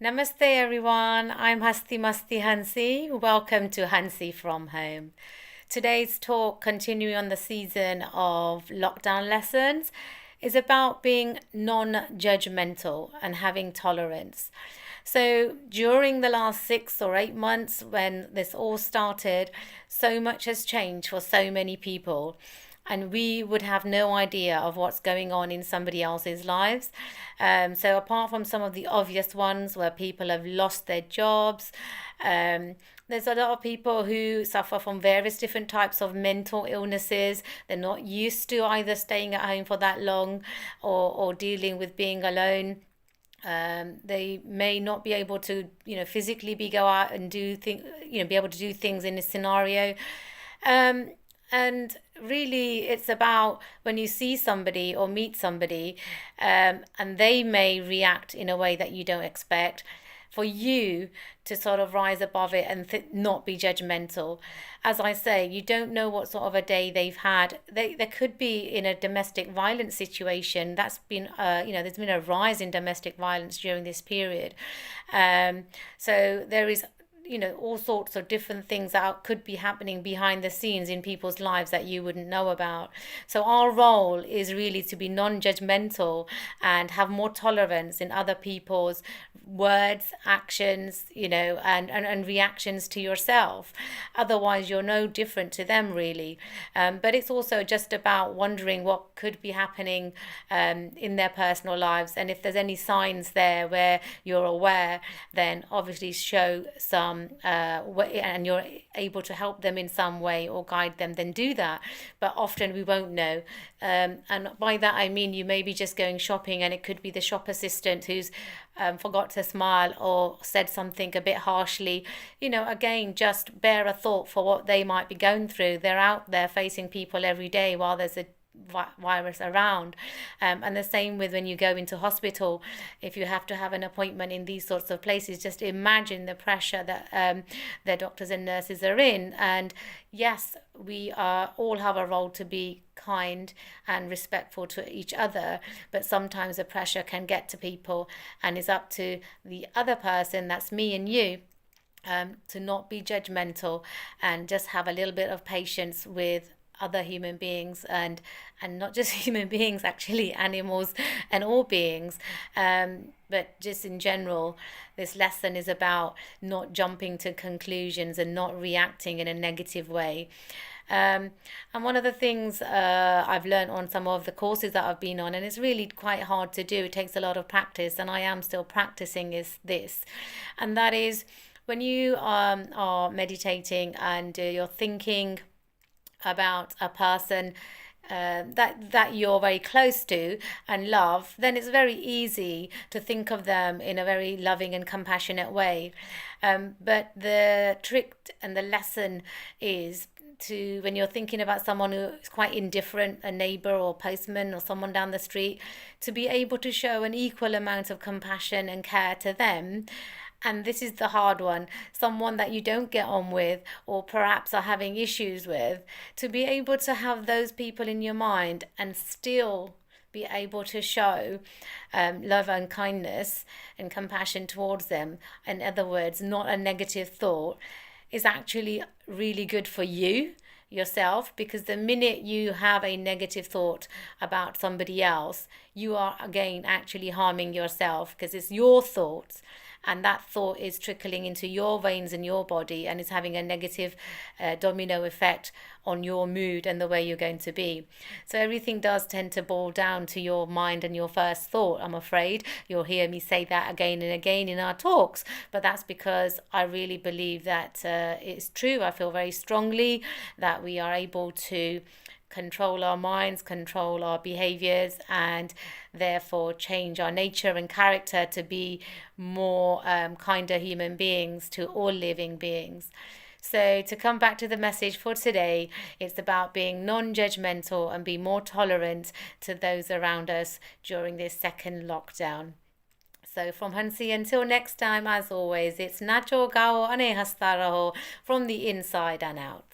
Namaste everyone, I'm Hasti Masti Hansi. Welcome to Hansi from Home. Today's talk, continuing on the season of lockdown lessons, is about being non-judgmental and having tolerance. So during the last 6 or 8 months when this all started, so much has changed for so many people, and we would have no idea of what's going on in somebody else's lives. So apart from some of the obvious ones where people have lost their jobs, there's a lot of people who suffer from various different types of mental illnesses. They're not used to either staying at home for that long or dealing with being alone. They may not be able to, physically go out and be able to do things in this scenario. Um, and really, it's about when you see somebody or meet somebody, and they may react in a way that you don't expect, for you to sort of rise above it and not be judgmental. As I say, you don't know what sort of a day they've had. There could be in a domestic violence situation. That's been, there's been a rise in domestic violence during this period. So there is all sorts of different things that could be happening behind the scenes in people's lives that you wouldn't know about. So our role is really to be non-judgmental and have more tolerance in other people's words, actions, and reactions to yourself. Otherwise, you're no different to them, really. But it's also just about wondering what could be happening in their personal lives. And if there's any signs there where you're aware, then obviously show some and you're able to help them in some way or guide them, then do that. But often we won't know. And by that I mean you may be just going shopping and it could be the shop assistant who's forgot to smile or said something a bit harshly. Again, just bear a thought for what they might be going through. They're out there facing people every day while there's a virus around, and the same with when you go into hospital. If you have to have an appointment in these sorts of places, just imagine the pressure that the doctors and nurses are in. And yes, we all have a role to be kind and respectful to each other, but sometimes the pressure can get to people, and it's up to the other person, that's me and you, to not be judgmental and just have a little bit of patience with other human beings, and not just human beings, actually animals and all beings, but just in general. This lesson is about not jumping to conclusions and not reacting in a negative way. And one of the things I've learned on some of the courses that I've been on, and it's really quite hard to do, it takes a lot of practice, and I am still practicing, is this. And that is when you are meditating and you're thinking about a person that you're very close to and love, then it's very easy to think of them in a very loving and compassionate way. But the trick and the lesson is to, when you're thinking about someone who is quite indifferent, a neighbor or postman or someone down the street, to be able to show an equal amount of compassion and care to them. And this is the hard one, someone that you don't get on with or perhaps are having issues with, to be able to have those people in your mind and still be able to show love and kindness and compassion towards them. In other words, not a negative thought, is actually really good for you yourself, because the minute you have a negative thought about somebody else, you are again actually harming yourself, because it's your thoughts, and that thought is trickling into your veins and your body, and is having a negative domino effect on your mood and the way you're going to be. So everything does tend to boil down to your mind and your first thought. I'm afraid you'll hear me say that again and again in our talks, but that's because I really believe that it's true. I feel very strongly that we are able to control our minds, control our behaviors, and therefore change our nature and character to be more kinder human beings to all living beings. So to come back to the message for today, it's about being non-judgmental and be more tolerant to those around us during this second lockdown. So from Hansi, until next time, as always, it's Nacho Gao Ane Hasta Raho, from the inside and out.